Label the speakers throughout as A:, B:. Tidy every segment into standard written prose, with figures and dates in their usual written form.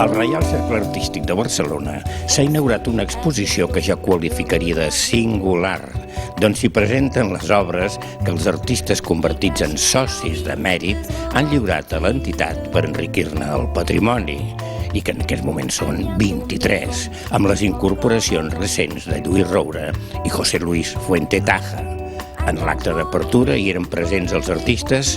A: Al Reial Cercle Artístic de Barcelona s'ha inaugurat una exposició que jo qualificaria de singular, d'on s'hi presenten les obres que els artistes convertits en socis de mèrit han lliurat a l'entitat per enriquir-ne el patrimoni, i que en aquests moments són 23, amb les incorporacions recents de Lluís Roura i José Luis Fuente Taja. En l'acte d'apertura hi eren presents els artistes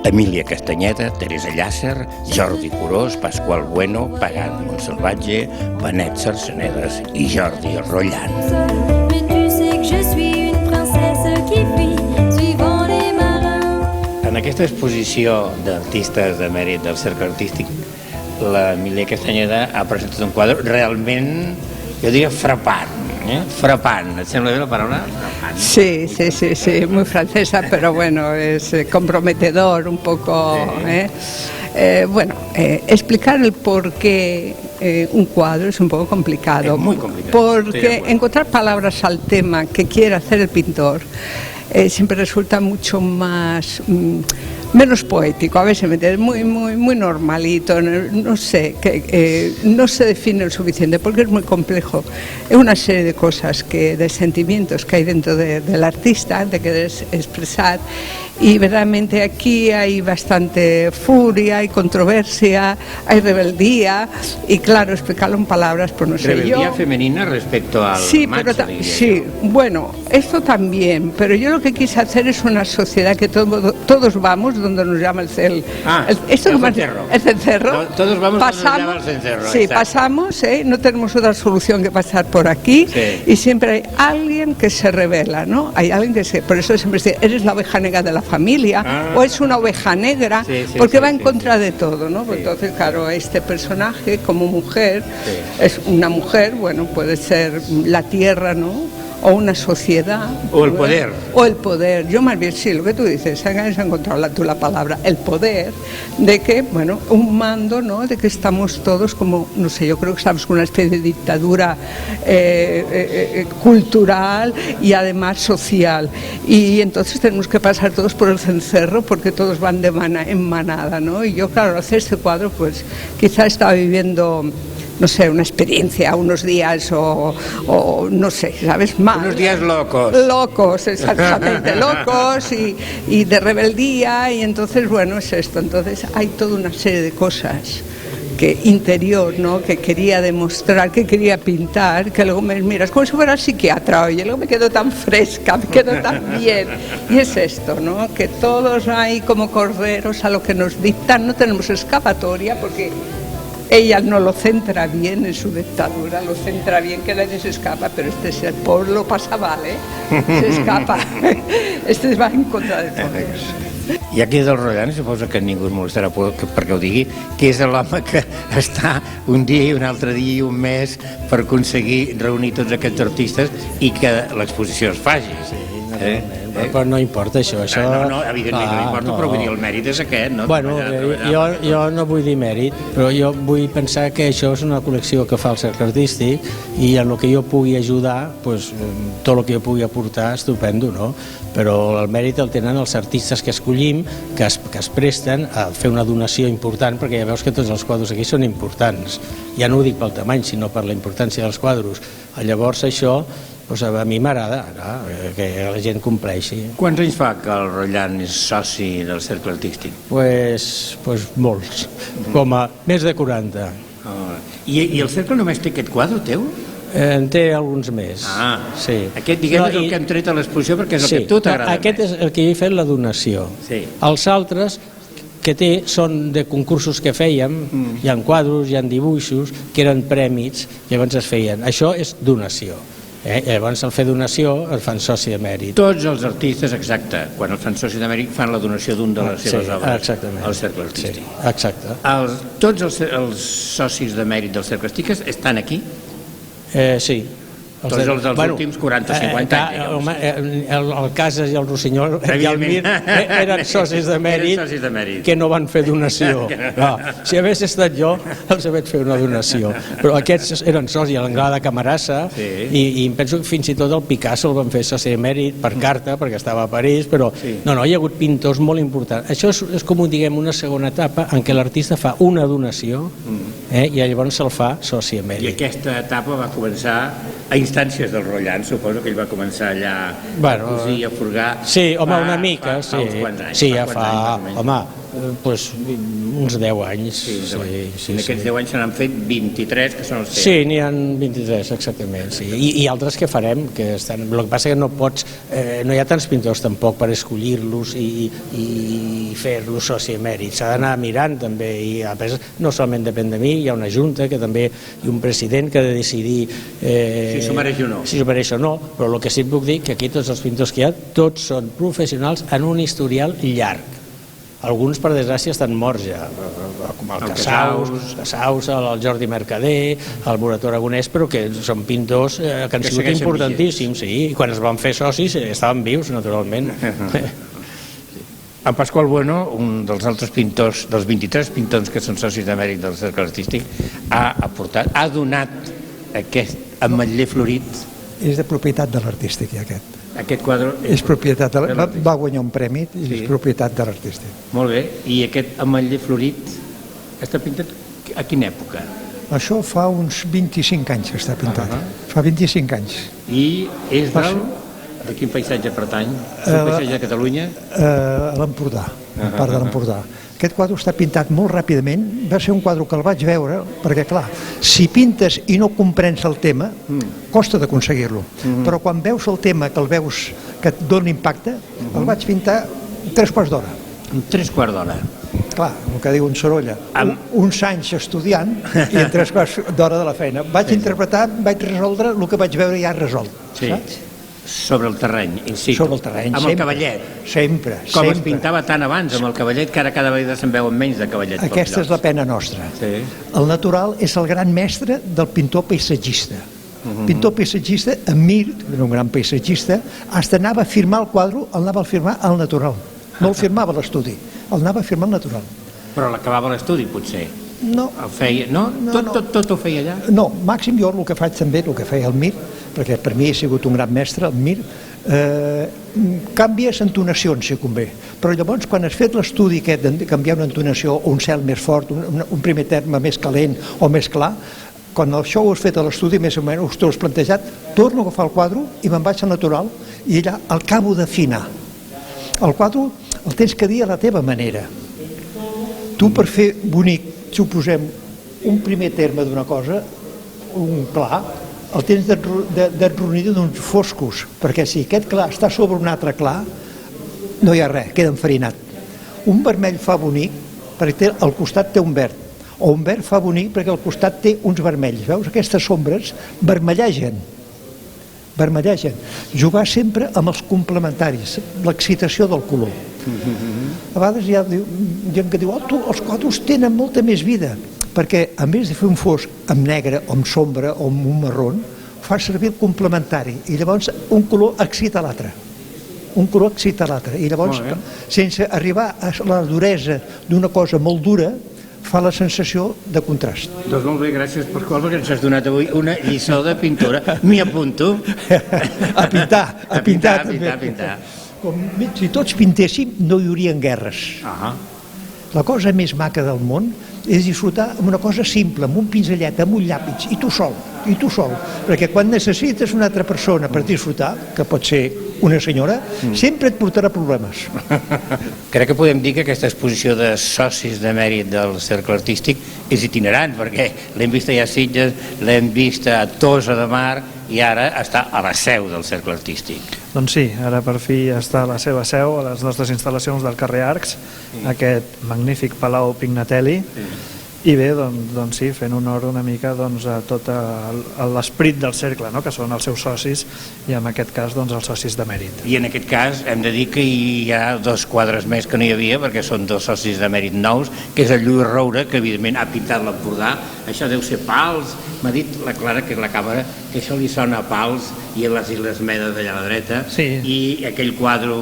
A: Emília Castanyeda, Teresa Llàcer, Jordi Curós, Pasqual Bueno, Pagant Montsalvatge, Benet Sarsenedes i Jordi Rollant. En aquesta exposició d'artistes de mèrit del Cercle Artístic, l'Emília Castanyeda ha presentat un quadre realment, jo diria, frapant. Frapant, ¿et sembla bé la paraula?
B: Sí, muy francesa, pero bueno, es comprometedor un poco. Explicar el por qué un cuadro es un poco complicado.
A: Es muy complicado.
B: Porque encontrar palabras al tema que quiere hacer el pintor siempre resulta mucho menos poético, a veces muy normalito, no sé, no se define lo suficiente porque es muy complejo. Es una serie de cosas, de sentimientos que hay dentro del artista, de querer expresar, y verdaderamente aquí hay bastante furia, hay controversia, hay rebeldía, y claro, explicarlo en palabras, pues no sé.
A: ¿Rebeldía femenina respecto al macho?
B: Sí, bueno, esto también, pero yo lo que quise hacer es una sociedad que todos vamos donde nos llama el cencerro. El cencerro.
A: Todos vamos donde nos llama el cencerro.
B: Sí, pasamos, no tenemos otra solución que pasar por aquí, sí. Y siempre hay alguien que se revela, ¿no? Hay alguien por eso siempre se dice, eres la oveja negra de la familia, o es una oveja negra, porque va en contra de todo, ¿no? Sí. Entonces, claro, este personaje como mujer, es una mujer, bueno, puede ser la tierra, ¿no? O una sociedad.
A: O el poder.
B: O el poder. Yo más bien sí, lo que tú dices, has encontrado tú la palabra, el poder, de que, bueno, un mando, ¿no? De que estamos todos como, no sé, yo creo que estamos con una especie de dictadura cultural y además social. Y entonces tenemos que pasar todos por el cencerro porque todos van en manada, ¿no? Y yo, claro, al hacer este cuadro, pues quizá estaba viviendo, no sé, una experiencia, unos días o no sé, ¿sabes? Más.
A: Unos días locos.
B: Locos, exactamente, locos y de rebeldía, y entonces, bueno, es esto. Entonces hay toda una serie de cosas interior, ¿no? Que quería demostrar, que quería pintar, que luego me miras como si fuera psiquiatra, oye, luego me quedo tan fresca, me quedo tan bien. Y es esto, ¿no? Que todos hay como corderos a lo que nos dictan, no tenemos escapatoria porque ella no lo centra bien en su dictadura, lo centra bien que nadie se escapa, pero este ser pobre lo pasa mal, se escapa, este va en contra de todos.
A: I aquí del Rollant, suposo que ningú es molestarà perquè ho digui, que és l'home que està un dia i un altre dia i un mes per aconseguir reunir tots aquests artistes i que l'exposició es faci.
C: Però no importa això.
A: No, evidentment no importa, però vull dir, el mèrit és aquest, no?
C: Bueno, jo no vull dir mèrit, però jo vull pensar que això és una col·lecció que fa el Cercle Artístic i en el que jo pugui ajudar, tot el que jo pugui aportar, estupendo, no? Però el mèrit el tenen els artistes que escollim, que es presten a fer una donació important, perquè ja veus que tots els quadres aquí són importants. Ja no ho dic pel tamany, sinó per la importància dels quadres. Llavors això, a mi m'agrada que la gent compleixi.
A: Quants anys fa que el Rollant és soci del Cercle Artístic?
C: Pues molts, com a més de 40.
A: I el Cercle només té aquest quadre teu?
C: En té alguns més. Sí.
A: Aquest, diguem, és el que hem tret a l'exposició perquè és el que a tu t'agrada.
C: Aquest és el que jo he fet la donació. Els altres, que té són de concursos que fèiem, hi ha quadros, hi ha dibuixos, que eren prèmits, llavors es feien. Això és donació. Llavors al fer donació es fan soci de mèrit.
A: Tots els artistes, exacte, quan els fan soci de mèrit fan la donació d'un de les seves obres al Cercle Artístic.
C: Exacte.
A: Tots els socis de mèrit del Cercle Artístic estan aquí?
C: Sí.
A: Tots els dels últims 40 o 50 anys.
C: Home, el Casas i el Rossinyol i el Mir eren socis de mèrit que no van fer donació. Si hagués estat jo, els hagués fet una donació. Però aquests eren socis, l'Anglada de Camarasa, i penso que fins i tot el Picasso el van fer soci de mèrit per carta, perquè estava a París, però no, hi ha hagut pintors molt importants. Això és com diguem una segona etapa en què l'artista fa una donació i llavors se'l fa soci de mèrit.
A: I aquesta etapa va començar a instàncies del Rotllant, suposo que ell va començar allà a cosir, a forgar.
C: Sí, home, una mica, sí. Sí, ja fa, home, uns 10 anys.
A: En aquests 10 anys se n'han fet 23, que són els teus.
C: Sí, n'hi ha 23, exactament. I altres que farem, que estan... El que passa que no pots... No hi ha tants pintors tampoc per escollir-los i fer-los soci emèrit. S'ha d'anar mirant també, i a més no solament depèn de mi, hi ha una junta que també hi ha un president que ha de decidir
A: si s'ho mereix o no.
C: Si s'ho mereix o no, però el que sí que puc dir que aquí tots els pintors que hi ha, tots són professionals en un historial llarg. Alguns, per desgràcia, estan morts ja, com el Casaus, el Jordi Mercader, el Morató Aragonès, però que són pintors que han sigut importantíssims, i quan es van fer socis estaven vius, naturalment.
A: En Pasqual Bueno, un dels altres pintors, dels 23 pintors que són socis de mèrit del Cercle Artístic, ha donat aquest ametller florit.
D: És de propietat de l'artístic, aquest.
A: Aquest quadre
D: és propietat de l'artístic. Va guanyar un premi i és propietat de l'artístic.
A: Molt bé. I aquest ametller florit està pintat a quina època?
D: Això fa uns 25 anys que està pintat. Fa 25 anys.
A: I és de quin paisatge pertany? És un paisatge de Catalunya?
D: A l'Empordà, part de l'Empordà. Aquest quadre està pintat molt ràpidament, va ser un quadre que el vaig veure, perquè clar, si pintes i no comprens el tema, costa d'aconseguir-lo. Però quan veus el tema, que el veus, que et dona impacte, el vaig pintar 3 quarts d'hora.
A: 3 quarts d'hora?
D: Clar, el que diu un Sorolla, uns anys estudiant i en 3 quarts d'hora de la feina. Vaig interpretar, vaig resoldre el que vaig veure ja resolt, saps?
A: Sobre el terreny, in situ.
D: Sobre el terreny,
A: amb el cavallet.
D: Sempre.
A: Com es pintava tant abans amb el cavallet, que ara cada vegada se'n veuen menys de cavallet.
D: Aquesta és la pena nostra. El natural és el gran mestre del pintor paisatgista. Pintor paisatgista, en Mir, que era un gran paisatgista, hasta anava a firmar el quadre, el anava a firmar al natural. No el firmava a l'estudi, el anava a firmar al natural.
A: Però l'acabava l'estudi, potser?
D: No.
A: El feia, no? Tot ho feia allà?
D: No, màxim jo el que faig també, el que feia el Mir, perquè per mi ha sigut un gran mestre, el Mir, canvies entonacions si convé, però llavors quan has fet l'estudi de canviar una entonació o un cel més fort, un primer terme més calent o més clar, quan això ho has fet a l'estudi, més o menys ho has plantejat, torno a agafar el quadre i me'n vaig al natural i allà el acabo d'afinar. El quadre el tens que dir a la teva manera. Tu per fer bonic, si ho posem un primer terme d'una cosa, un clar, el tens d'enrunir d'uns foscos, perquè si aquest clar està sobre un altre clar, no hi ha res, queda enfarinat. Un vermell fa bonic perquè al costat té un verd, o un verd fa bonic perquè al costat té uns vermells. Veus? Aquestes sombres vermellegen. Jugar sempre amb els complementaris, l'excitació del color. A vegades hi ha gent que diu, els quadres tenen molta més vida, perquè a més de fer un fosc amb negre o amb sombra o amb un marró, fa servir el complementari i llavors un color excita l'altre. I llavors, sense arribar a la duresa d'una cosa molt dura, fa la sensació de contrast.
A: Doncs molt bé, gràcies Pasqual, perquè ens has donat avui una lliçó de pintura. M'hi apunto.
D: A pintar. Si tots pintéssim no hi haurien guerres. La cosa més maca del món és disfrutar amb una cosa simple, amb un pinzellet, amb un llapis, i tu sol, perquè quan necessites una altra persona per disfrutar, que pot ser una senyora, sempre et portarà problemes.
A: Crec que podem dir que aquesta exposició de socis de mèrit del Cercle Artístic és itinerant, perquè l'hem vista ja a Sitges, l'hem vista a Tossa de Mar i ara està a la seu del Cercle Artístic.
E: Doncs sí, ara per fi està la seva seu a les nostres instal·lacions del carrer Arcs, aquest magnífic Palau Pignatelli, i bé, doncs sí, fent honor una mica a tot l'esperit del cercle, que són els seus socis i en aquest cas els socis de mèrit.
A: I en aquest cas hem de dir que hi ha 2 quadres més que no hi havia, perquè són 2 socis de mèrit nous, que és el Lluís Roure, que evidentment ha pintat l'Empordà. Això deu ser pals, m'ha dit la Clara, que és la càmera, que això li sona a pals i a les Illes Medes d'allà a la dreta, i aquell quadre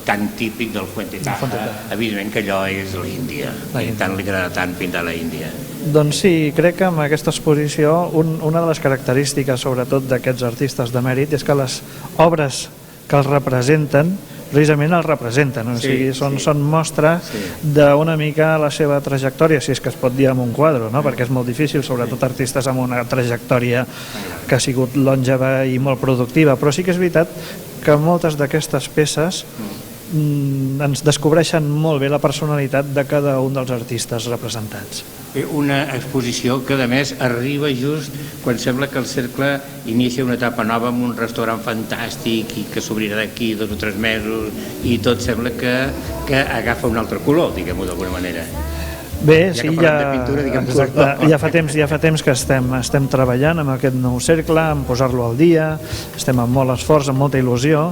A: tan típic del Fuente Taja, evidentment que allò és l'Índia, i tant li agrada tant pintar la Índia.
E: Doncs sí, crec que amb aquesta exposició una de les característiques sobretot d'aquests artistes de mèrit és que les obres que els representen precisament els representen, o sigui, són mostres d'una mica la seva trajectòria, si és que es pot dir amb un quadre, perquè és molt difícil, sobretot artistes amb una trajectòria que ha sigut longeva i molt productiva, però sí que és veritat que moltes d'aquestes peces ens descobreixen molt bé la personalitat de cada un dels artistes representats.
A: Una exposició que a més arriba just quan sembla que el cercle inicia una etapa nova amb un restaurant fantàstic i que s'obrirà d'aquí 2 o 3 mesos i tot sembla que agafa un altre color, diguem-ho d'alguna manera.
E: Bé, sí, ja fa temps que estem treballant amb aquest nou cercle, en posar-lo al dia, estem amb molt esforç, amb molta il·lusió,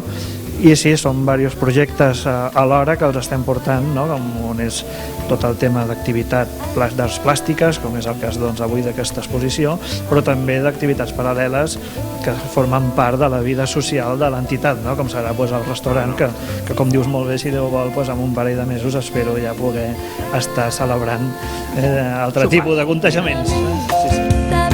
E: i sí, són diversos projectes alhora que els estem portant, on és tot el tema d'activitat d'arts plàstiques, com és el cas avui d'aquesta exposició, però també d'activitats paral·leles que formen part de la vida social de l'entitat, com serà el restaurant, que com dius molt bé, si Déu vol, en un parell de mesos espero ja poder estar celebrant altre tipus de contagiaments. Sí.